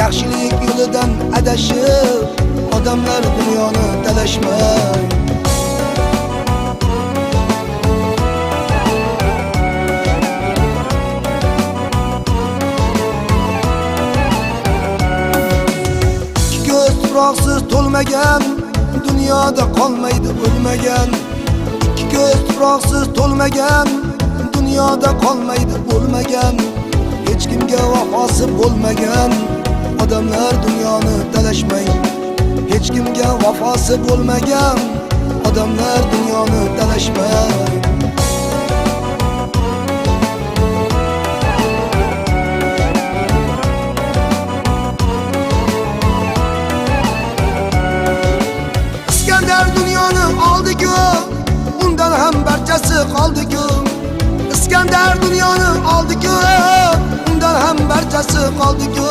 yaxshilik yo'lidan adashib, odamlar dunyoni talashmay. Ikki ko'z tuproqsiz to'lmagan dunyoda qolmaydi o'lmagan. Ikki ko'z tuproqsiz to'lmagan dunyoda qolmaydi o'lmagan. Hech kimga vafosi bo'lmagan odamlar dunyoni talashmay. Hech kimga vafosi bo'lmagan odamlar dunyoni talashmay. Iskandar dunyoni oldi-ku, undan ham barchasi qoldi-ku. Iskandar dunyoni oldi-ku, undan ham barchasi qoldi-ku.